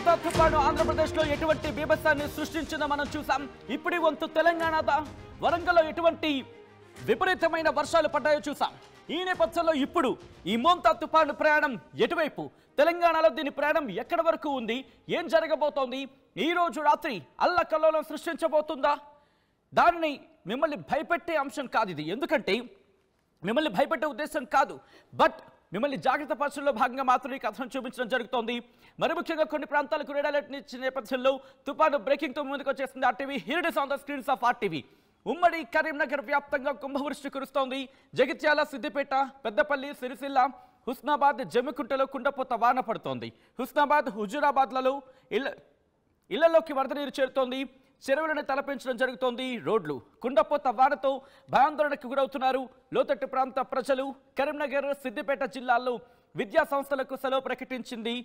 మోంతా తుఫాను ఆంధ్రప్రదేశ్లో ఎటువంటి బీభత్సాన్ని సృష్టించిందో మనం చూసాం. ఇప్పుడు వంతు తెలంగాణ వరంగల్లో ఎటువంటి విపరీతమైన వర్షాలు పడ్డాయో చూసాం. ఈ నేపథ్యంలో ఇప్పుడు ఈ మోంతా తుఫాను ప్రయాణం ఎటువైపు, తెలంగాణలో దీని ప్రయాణం ఎక్కడి వరకు ఉంది, ఏం జరగబోతోంది, ఈ రోజు రాత్రి అల్లకల్లోలం సృష్టించబోతుందా? దానిని మిమ్మల్ని భయపెట్టే అంశం కాదు ఇది, ఎందుకంటే మిమ్మల్ని భయపెట్టే ఉద్దేశం కాదు, బట్ మిమ్మల్ని జాగ్రత్త పరిచయంలో భాగంగా మాత్రం ఈ కథను చూపించడం జరుగుతోంది. మరి ముఖ్యంగా కొన్ని ప్రాంతాలకు రెడ్ అలర్ట్ ఇచ్చిన నేపథ్యంలో తుఫాను బ్రేకింగ్తో ముందుకు వచ్చేసింది RTV. Here it is on the screens of RTV. ఉమ్మడి కరీంనగర్ వ్యాప్తంగా కుంభవృష్టి కురుస్తోంది. జగిత్యాల, సిద్దిపేట, పెద్దపల్లి, సిరిసిల్ల, హుస్నాబాద్, జమ్మికుంటలో కుండపోత వాన పడుతోంది. హుస్నాబాద్, హుజూరాబాద్లలో ఇళ్లలోకి వరద నీరు చేరుతోంది. చెరువులను తలపించడం జరుగుతోంది. రోడ్లు కుండపోత వానతో భయాందోళనకు గురవుతున్నారు లోతట్టు ప్రాంత ప్రజలు. కరీంనగర్, సిద్దిపేట జిల్లాల్లో విద్యా సంస్థలకు సెలవు ప్రకటించింది.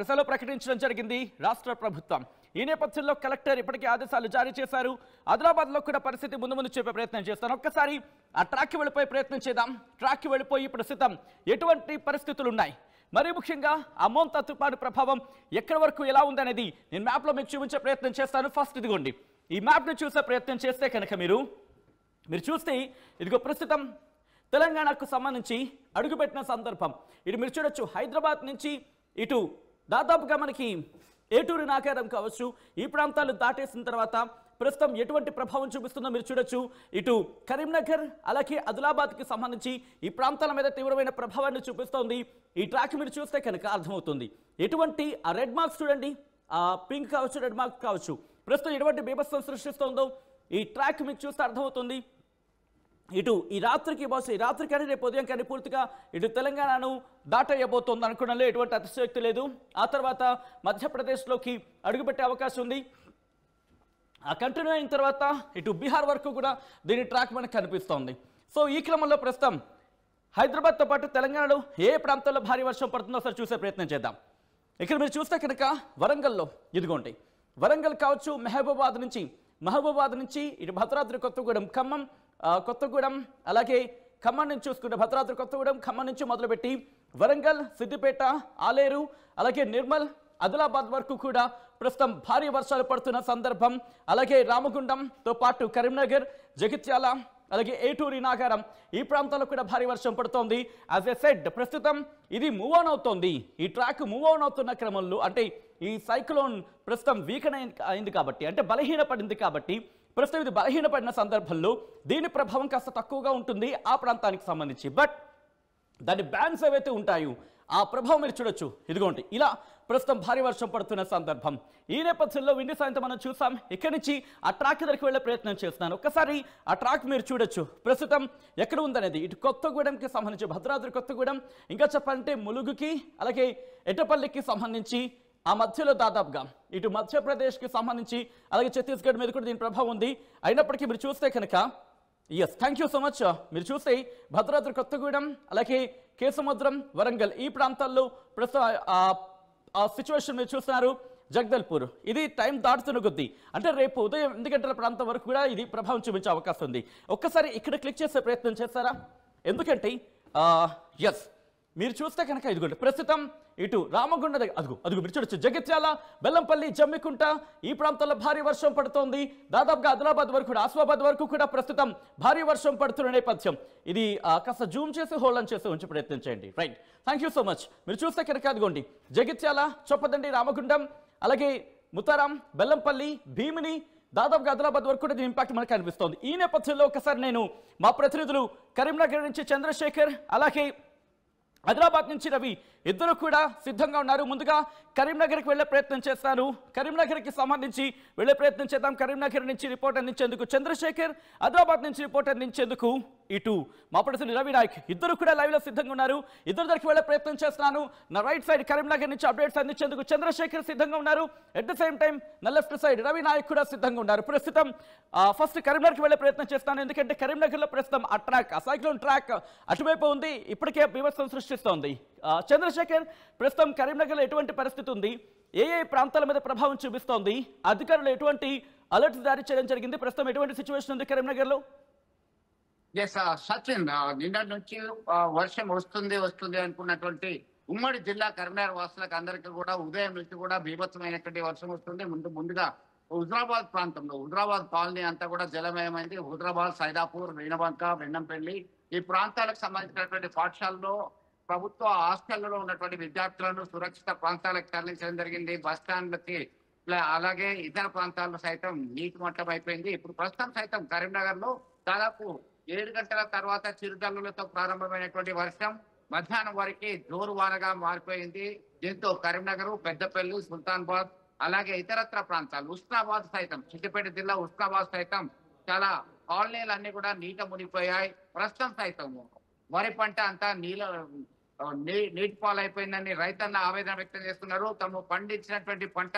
సెలవు ప్రకటించడం జరిగింది రాష్ట్ర ప్రభుత్వం. ఈ నేపథ్యంలో కలెక్టర్ ఇప్పటికే ఆదేశాలు జారీ చేశారు. ఆదిలాబాద్లో కూడా పరిస్థితి ముందు చెప్పే ప్రయత్నం చేస్తాను. ఒక్కసారి ఆ ట్రాక్కి వెళ్ళిపోయే ప్రయత్నం చేద్దాం. ట్రాక్కి వెళ్ళిపోయి ప్రస్తుతం ఎటువంటి పరిస్థితులు ఉన్నాయి, మరీ ముఖ్యంగా ఆ మోంతా తుఫాను ప్రభావం ఎక్కడి వరకు ఎలా ఉందనేది నేను మ్యాప్లో మీకు చూపించే ప్రయత్నం చేస్తాను. ఫస్ట్ ఇదిగోండి, ఈ మ్యాప్ని చూసే ప్రయత్నం చేస్తే కనుక మీరు చూస్తే ఇదిగో ప్రస్తుతం తెలంగాణకు సంబంధించి అడుగుపెట్టిన సందర్భం ఇటు మీరు చూడొచ్చు. హైదరాబాద్ నుంచి ఇటు దాదాపుగా మనకి ఏటూరు, నాగారం కావచ్చు, ఈ ప్రాంతాలు దాటేసిన తర్వాత ప్రస్తుతం ఎటువంటి ప్రభావం చూపిస్తుందో మీరు చూడొచ్చు. ఇటు కరీంనగర్ అలాగే ఆదిలాబాద్కి సంబంధించి ఈ ప్రాంతాల మీద తీవ్రమైన ప్రభావాన్ని చూపిస్తోంది. ఈ ట్రాక్ మీరు చూస్తే కనుక అర్థమవుతుంది ఎటువంటి ఆ రెడ్ మార్క్స్ చూడండి, ఆ పింక్ కావచ్చు, రెడ్ మార్క్స్ కావచ్చు, ప్రస్తుతం ఎటువంటి బీభత్సం సృష్టిస్తోందో ఈ ట్రాక్ మీకు చూస్తే అర్థమవుతుంది. ఇటు ఈ రాత్రికి బహుశా ఈ రాత్రి కానీ రేపు ఉదయం కానీ పూర్తిగా ఇటు తెలంగాణను దాటయ్యబోతోంది అనుకోవడంలో ఎటువంటి అతిశయోక్తి లేదు. ఆ తర్వాత మధ్యప్రదేశ్లోకి అడుగుపెట్టే అవకాశం ఉంది. ఆ కంటిన్యూ అయిన తర్వాత ఇటు బీహార్ వరకు కూడా దీని ట్రాక్ మనకు కనిపిస్తోంది. సో ఈ క్రమంలో ప్రస్తుతం హైదరాబాద్తో పాటు తెలంగాణలో ఏ ప్రాంతాల్లో భారీ వర్షం పడుతుందో ఒకసారి చూసే ప్రయత్నం చేద్దాం. ఇక్కడ మీరు చూస్తే కనుక వరంగల్లో ఇదిగోండి, వరంగల్ కావచ్చు, మహబూబాద్ నుంచి ఇటు భద్రాద్రి కొత్తగూడెం, ఖమ్మం, కొత్తగూడెం, అలాగే ఖమ్మం నుంచి చూసుకుంటే భద్రాద్రి కొత్తగూడెం, ఖమ్మం నుంచి మొదలుపెట్టి వరంగల్, సిద్దిపేట, ఆలేరు, అలాగే నిర్మల్, ఆదిలాబాద్ వరకు కూడా ప్రస్తుతం భారీ వర్షాలు పడుతున్న సందర్భం. అలాగే రామగుండంతో పాటు కరీంనగర్, జగిత్యాల, అలాగే ఏటూరి, నాగారం ఈ ప్రాంతాల్లో కూడా భారీ వర్షం పడుతోంది. యాజ్ ఎ సెడ్ ప్రస్తుతం ఇది మూవ్ ఆన్ అవుతోంది. ఈ ట్రాక్ మూవ్ ఆన్ అవుతున్న క్రమంలో అంటే ఈ సైక్లోన్ ప్రస్తుతం వీకన్ అయింది కాబట్టి, అంటే బలహీనపడింది కాబట్టి ప్రస్తుతం ఇది బలహీనపడిన సందర్భంలో దీని ప్రభావం కాస్త తక్కువగా ఉంటుంది ఆ ప్రాంతానికి సంబంధించి. బట్ దాని బ్యాండ్స్ ఏవైతే ఉంటాయో ఆ ప్రభావం మీరు చూడొచ్చు. ఇదిగోండి ఇలా ప్రస్తుతం భారీ వర్షం పడుతున్న సందర్భం. ఈ నేపథ్యంలో విండి సాయంత్రం మనం చూసాం. ఇక్కడి నుంచి ఆ ట్రాక్ దగ్గరికి వెళ్ళే ప్రయత్నం చేస్తున్నాను. ఒక్కసారి ఆ ట్రాక్ మీరు చూడొచ్చు ప్రస్తుతం ఎక్కడ ఉందనేది. ఇటు కొత్తగూడెంకి సంబంధించి భద్రాద్రి కొత్తగూడెం, ఇంకా చెప్పాలంటే ములుగుకి, అలాగే ఎట్టపల్లికి సంబంధించి ఆ మధ్యలో దాదాపుగా ఇటు మధ్యప్రదేశ్కి సంబంధించి, అలాగే ఛత్తీస్గఢ్ మీద కూడా దీని ప్రభావం ఉంది. అయినప్పటికీ మీరు చూస్తే కనుక థ్యాంక్ యూ సో మచ్. మీరు చూస్తే భద్రాద్రి కొత్తగూడెం, అలాగే కేసముద్రం, వరంగల్ ఈ ప్రాంతాల్లో ప్రస్తుతం ఆ సిచ్యువేషన్ మీరు చూస్తున్నారు. జగదల్పూర్ ఇది టైం దాటుతున్న కొద్దీ అంటే రేపు ఉదయం 8 గంటల ప్రాంతం వరకు కూడా ఇది ప్రభావం చూపించే అవకాశం ఉంది. ఒక్కసారి ఇక్కడ క్లిక్ చేసే ప్రయత్నం చేస్తారా? ఎందుకంటే మీరు చూస్తే కనుక ఇదిగోండి ప్రస్తుతం ఇటు రామగుండ దగ్గర అదుగు మీరు చూడొచ్చు. జగిత్యాల, బెల్లంపల్లి, జమ్మికుంట ఈ ప్రాంతాల్లో భారీ వర్షం పడుతోంది. దాదాపుగా ఆదిలాబాద్ వరకు కూడా, ఆసిఫాబాద్ వరకు కూడా ప్రస్తుతం భారీ వర్షం పడుతున్న నేపథ్యం. ఇది కాస్త జూమ్ చేసి హోల్డ్ ఆన్ చేసి ఉంచి ప్రయత్నం చేయండి. Right, thank you so much. మీరు చూస్తే కనుక అదిగోండి జగిత్యాల, చొప్పదండి, రామగుండం, అలాగే ముతారాం, బెల్లంపల్లి, భీమిని, దాదాపుగా ఆదిలాబాద్ వరకు కూడా దీని ఇంపాక్ట్ మనకు కనిపిస్తోంది. ఈ నేపథ్యంలో ఒకసారి నేను మా ప్రతినిధులు కరీంనగర్ నుంచి చంద్రశేఖర్, అలాగే ఆదిలాబాద్ నుంచి రవి ఇద్దరు కూడా సిద్ధంగా ఉన్నారు. ముందుగా కరీంనగర్కి వెళ్ళే ప్రయత్నం చేస్తాను. కరీంనగర్కి సంబంధించి వెళ్ళే ప్రయత్నం చేద్దాం. కరీంనగర్ నుంచి రిపోర్ట్ అందించేందుకు చంద్రశేఖర్, ఆదిలాబాద్ నుంచి రిపోర్ట్ అందించేందుకు ఇటు మా ప్రతినిధి రవి నాయక్ ఇద్దరు కూడా లైవ్లో సిద్ధంగా ఉన్నారు. ఇద్దరు దగ్గరికి వెళ్ళే ప్రయత్నం చేస్తున్నాను. నా రైట్ సైడ్ కరీంనగర్ నుంచి అప్డేట్స్ అందించేందుకు చంద్రశేఖర్ సిద్ధంగా ఉన్నారు. ఎట్ ద సేమ్ టైం నా లెఫ్ట్ సైడ్ రవి నాయక్ కూడా సిద్ధంగా ఉన్నారు. ప్రస్తుతం ఫస్ట్ కరీంనగర్కి వెళ్ళే ప్రయత్నం చేస్తాను, ఎందుకంటే కరీంనగర్లో ప్రస్తుతం ఆ సైక్లోన్ ట్రాక్ అటువైపు ఉంది, ఇప్పటికే బీభత్సం సృష్టిస్తోంది. చంద్రశేఖర్ ప్రస్తుతం కరీంనగర్లో ఎటువంటి పరిస్థితి ఉంది, ఏ ప్రాంతాల మీద ప్రభావం చూపిస్తోంది, అధికారులు ఎటువంటి అలర్ట్స్ జారీ చేయడం జరిగింది, ప్రస్తుతం ఎటువంటి సిచ్యువేషన్ ఉంది కరీంనగర్లో? సచిన్, నిన్న నుంచి వర్షం వస్తుంది అనుకున్నటువంటి ఉమ్మడి జిల్లా కరీంనగర్ వాసులకు అందరికీ కూడా ఉదయం నుంచి కూడా బీభత్సమైనటువంటి వర్షం వస్తుంది. ముందుగా హుజరాబాద్ ప్రాంతంలో హుజరాబాద్ కాలనీ అంతా కూడా జలమయమైంది. హుజరాబాద్, సైదాపూర్, వీణబంక, వెన్నంపల్లి ఈ ప్రాంతాలకు సంబంధించినటువంటి పాఠశాలలో ప్రభుత్వ హాస్టళ్లలో ఉన్నటువంటి విద్యార్థులను సురక్షిత ప్రాంతాలకు తరలించడం జరిగింది. బస్ స్టాండ్లకి అలాగే ఇతర ప్రాంతాల్లో సైతం నీటి మట్టం అయిపోయింది. ఇప్పుడు ప్రస్తుతం సైతం కరీంనగర్ లో దాదాపు 7 గంటల తర్వాత చిరుజల్లులతో ప్రారంభమైనటువంటి వర్షం మధ్యాహ్నం వరకు జోరు వానగా మారిపోయింది. దీంతో కరీంనగర్, పెద్దపల్లి, సుల్తానాబాద్ అలాగే ఇతరత్ర ప్రాంతాలు ఉస్నాబాద్ సైతం సిద్దిపేట జిల్లా ఉస్నాబాద్ సైతం చాలా కాలనీలన్నీ కూడా నీట మునిగిపోయాయి. ప్రస్తుతం సైతం వరి పంట అంతా నీటి పాలైపోయిందని రైతన్న ఆవేదన వ్యక్తం చేస్తున్నారు. తాము పండించినటువంటి పంట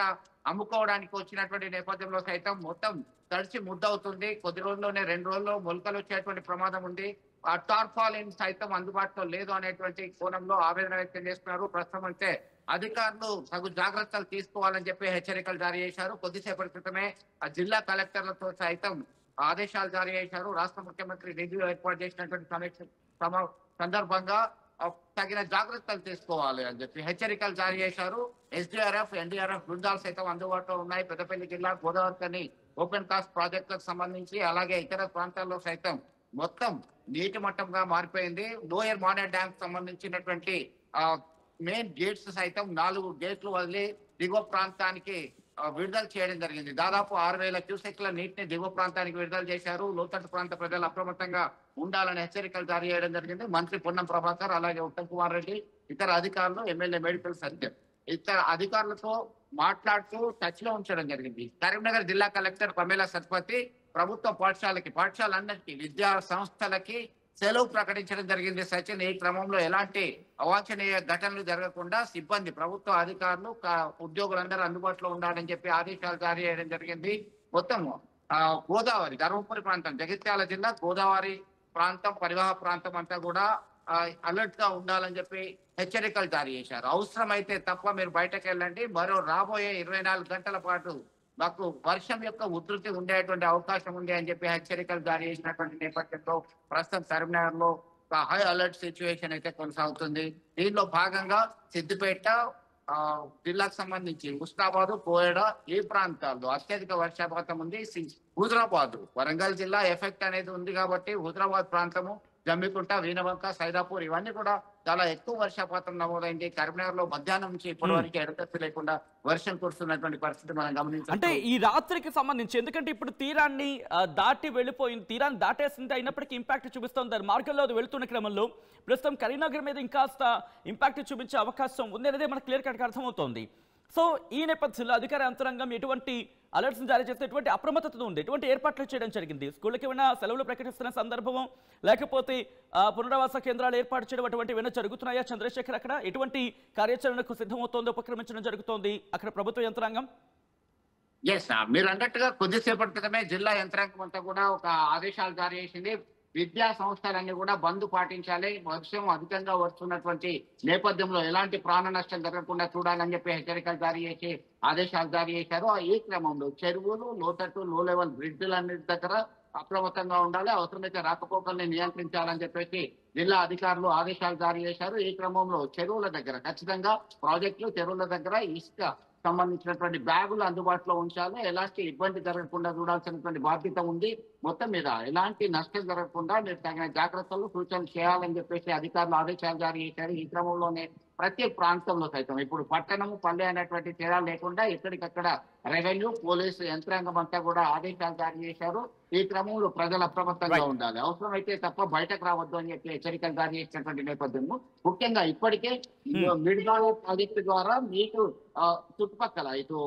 అమ్ముకోవడానికి వచ్చినటువంటి నేపథ్యంలో సైతం మొత్తం తడిచి ముద్దవుతుంది. కొద్ది రోజుల్లోనే 2 రోజుల్లో మొలకలు వచ్చేటువంటి ప్రమాదం ఉంది. ఆ టార్పాలిన్ సైతం అందుబాటులో లేదు అనేటువంటి కోణంలో ఆవేదన వ్యక్తం చేస్తున్నారు. ప్రస్తుతం అంటే అధికారులు తగు జాగ్రత్తలు తీసుకోవాలని చెప్పి హెచ్చరికలు జారీ చేశారు. కొద్దిసేపటి క్రితమే ఆ జిల్లా కలెక్టర్లతో సైతం ఆదేశాలు జారీ చేశారు. రాష్ట్ర ముఖ్యమంత్రి నిధులు ఏర్పాటు చేసినటువంటి సమీక్ష సందర్భంగా తగిన జాగ్రత్తలు తీసుకోవాలి అని చెప్పి హెచ్చరికలు జారీ చేశారు. ఎస్డీఆర్ఎఫ్, ఎన్డీఆర్ఎఫ్ బృందాలు సైతం అందుబాటులో ఉన్నాయి. పెద్దపల్లి జిల్లా గోదావరి ఓపెన్ కాస్ట్ ప్రాజెక్టులకు సంబంధించి అలాగే ఇతర ప్రాంతాల్లో సైతం మొత్తం నీటి మట్టంగా మారిపోయింది. లోయర్ మానేర్ డ్యామ్ సంబంధించినటువంటి మెయిన్ గేట్స్ సైతం 4 గేట్లు వదిలి దిగువ ప్రాంతానికి విడుదల చేయడం జరిగింది. దాదాపు 6,000 క్యూసెక్ల నీటిని దిగువ ప్రాంతానికి విడుదల చేశారు. లోతట్టు ప్రాంత ప్రజలు అప్రమత్తంగా ఉండాలని హెచ్చరికలు జారీ చేయడం జరిగింది. మంత్రి పొన్నం ప్రభాకర్ అలాగే ఉత్తమ్ కుమార్ రెడ్డి, ఇతర అధికారులు, ఎమ్మెల్యే మెడికల్ సత్యం ఇతర అధికారులతో మాట్లాడుతూ టచ్ లో ఉంచడం జరిగింది. కరీంనగర్ జిల్లా కలెక్టర్ పమేలా సత్పతి ప్రభుత్వ పాఠశాలన్నిటికీ విద్యా సంస్థలకి సెలవు ప్రకటించడం జరిగింది. సచిన్ ఈ క్రమంలో ఎలాంటి అవాంఛనీయ ఘటనలు జరగకుండా సిబ్బంది, ప్రభుత్వ అధికారులు, ఉద్యోగులందరూ అందుబాటులో ఉండాలని చెప్పి ఆదేశాలు జారీ చేయడం జరిగింది. మొత్తం గోదావరి ధర్మపురి ప్రాంతం, జగిత్యాల జిల్లా గోదావరి ప్రాంతం, పరివాహ ప్రాంతం అంతా కూడా అలర్ట్ గా ఉండాలని చెప్పి హెచ్చరికలు జారీ చేశారు. అవసరమైతే తప్ప మీరు బయటకు వెళ్ళండి. మరో రాబోయే 24 గంటల పాటు మాకు వర్షం యొక్క ఉధృతి ఉండేటువంటి అవకాశం ఉంది అని చెప్పి హెచ్చరికలు జారీ చేసినటువంటి నేపథ్యంలో ప్రస్తుతం కరీంనగర్ లో హై అలర్ట్ సిచ్యువేషన్ అయితే కొనసాగుతుంది. దీనిలో భాగంగా సిద్దిపేట జిల్లాకు సంబంధించి హుస్నాబాద్, కోయడ ఈ ప్రాంతాల్లో అత్యధిక వర్షపాతం ఉంది. హుజరాబాద్, వరంగల్ జిల్లా ఎఫెక్ట్ అనేది ఉంది కాబట్టి హుజరాబాద్ ప్రాంతము, జమ్మికుంట, వీణవంక, సైదాపూర్ ఇవన్నీ కూడా చాలా ఎక్కువ వర్షపాతం నమోదైంది. కరీంనగర్ లో మధ్యాహ్నం నుంచి ఇప్పటి వరకు ఎడతెరిపి లేకుండా వర్షం కురుస్తున్నటువంటి పరిస్థితి మనం గమనించాం. అంటే ఈ రాత్రికి సంబంధించి ఎందుకంటే ఇప్పుడు తీరాన్ని దాటి వెళ్ళిపోయింది, తీరాన్ని దాటేసింది, అయినప్పటికీ ఇంపాక్ట్ చూపిస్తుంది. మార్గంలో అది వెళుతున్న క్రమంలో ప్రస్తుతం కరీంనగర్ మీద ఇంకాస్త ఇంపాక్ట్ చూపించే అవకాశం ఉంది అనేది మనకు క్లియర్ కట్గా అర్థమవుతోంది. సో ఈ నేపథ్యంలో అధికార యంత్రాంగం ఎటువంటి అలర్ట్స్ జారీ చేస్తే ఎటువంటి అప్రమత్తత ఉంది, ఎటువంటి ఏర్పాట్లు చేయడం జరిగింది? స్కూళ్ళకి ఏమైనా సెలవులు ప్రకటిస్తున్న సందర్భమో లేకపోతే పునరావాస కేంద్రాలు ఏర్పాటు చేయడం అటువంటి ఏమైనా జరుగుతున్నాయా? చంద్రశేఖర్, అక్కడ ఎటువంటి కార్యాచరణకు సిద్ధమవుతోంది, ఉపక్రమించడం జరుగుతోంది అక్కడ ప్రభుత్వ యంత్రాంగం? మీరు అన్నట్టుగా కొద్దిసేపటి క్రితమే జిల్లా యంత్రాంగం అంతా కూడా ఒక ఆదేశాలు జారీ చేసింది. విద్యా సంస్థలన్నీ కూడా బంద్ పాటించాలి. వర్షం అధికంగా వస్తున్నటువంటి నేపథ్యంలో ఎలాంటి ప్రాణ నష్టం జరగకుండా చూడాలని చెప్పి హెచ్చరికలు జారీ చేసి ఆదేశాలు జారీ చేశారు. ఈ క్రమంలో చెరువులు, లోతట్టు, లో లెవెల్ బ్రిడ్జిలన్నిటి దగ్గర అప్రమత్తంగా ఉండాలి. అవసరమైతే రాకపోకల్ని నియంత్రించాలని చెప్పేసి జిల్లా అధికారులు ఆదేశాలు జారీ చేశారు. ఈ క్రమంలో చెరువుల దగ్గర ఖచ్చితంగా ప్రాజెక్టులు, చెరువుల దగ్గర ఇసుక సంబంధించినటువంటి బ్యాగులు అందుబాటులో ఉంచాలి. ఎలాంటి ఇబ్బంది జరగకుండా చూడాల్సినటువంటి బాధ్యత ఉంది. మొత్తం మీద ఎలాంటి నష్టం జరగకుండా మీరు తగిన జాగ్రత్తలు, సూచనలు చేయాలని చెప్పేసి అధికారులు ఆదేశాలు జారీ చేశారు. ఈ క్రమంలోనే ప్రతి ప్రాంతంలో సైతం ఇప్పుడు పట్టణము, పల్లె అనేటువంటి తేడా లేకుండా ఎక్కడికక్కడ రెవెన్యూ, పోలీసు యంత్రాంగం అంతా కూడా ఆదేశాలు జారీ చేశారు. ఈ క్రమంలో ప్రజలు అప్రమత్తంగా ఉండాలి. అవసరమైతే తప్ప బయటకు రావద్దు అని చెప్పి హెచ్చరికలు జారీ చేసినటువంటి నేపథ్యంలో ముఖ్యంగా ఇప్పటికే మిడ్గావ్ ప్రాజెక్టు ద్వారా మీకు చుట్టుపక్కల ఇటు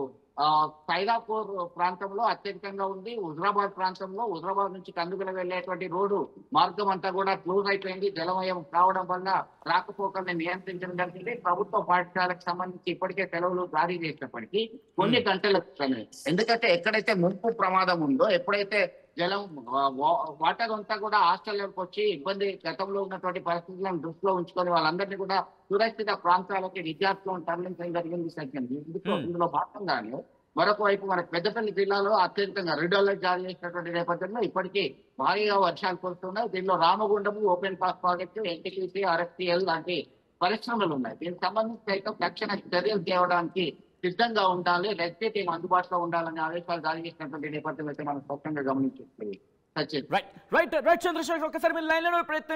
సైదాపూర్ ప్రాంతంలో అత్యధికంగా ఉంది. హుజరాబాద్ ప్రాంతంలో హుజరాబాద్ నుంచి కందుకల వెళ్లేటువంటి రోడ్డు మార్గం అంతా కూడా క్లోజ్ అయిపోయింది. జలమయం కావడం వల్ల రాకపోకల్ని నియంత్రించడం జరిగింది. ప్రభుత్వ పాఠశాలకు సంబంధించి ఇప్పటికే సెలవులు జారీ చేసినప్పటికీ కొన్ని గంటల క్రితమే, ఎందుకంటే ఎక్కడైతే ముంపు ప్రమాదం ఉందో, ఎప్పుడైతే జలం వాటర్ అంతా కూడా హాస్టల్లోకి వచ్చి ఇబ్బంది గతంలో ఉన్నటువంటి పరిస్థితులను దృష్టిలో ఉంచుకొని వాళ్ళందరినీ కూడా సురక్షిత ప్రాంతాలకి విద్యార్థులను తరలించడం జరిగింది. ఇందులో భాగంగానే మరొక వైపు మన పెద్దపల్లి జిల్లాలో అత్యధికంగా రెడ్ అలర్ట్ జారీ చేసినటువంటి నేపథ్యంలో ఇప్పటికీ భారీగా వర్షాలు కురుస్తున్నాయి. దీనిలో Ramagundam open cast project, NTPC, RFTL లాంటి పరిశ్రమలు ఉన్నాయి. దీనికి సంబంధించి అయితే తక్షణ చర్యలు తేవడానికి సిద్ధంగా ఉండాలి. రెస్క్యూ టీం అందుబాటులో ఉండాలనే ఆదేశాలు జారీ చేసినటువంటి నేపథ్యంలో అయితే మనం స్పష్టంగా గమనించవచ్చు. Sachin right right right Chandrashekhar, ఒకసారి మీరు లైన్లో ప్రయత్నం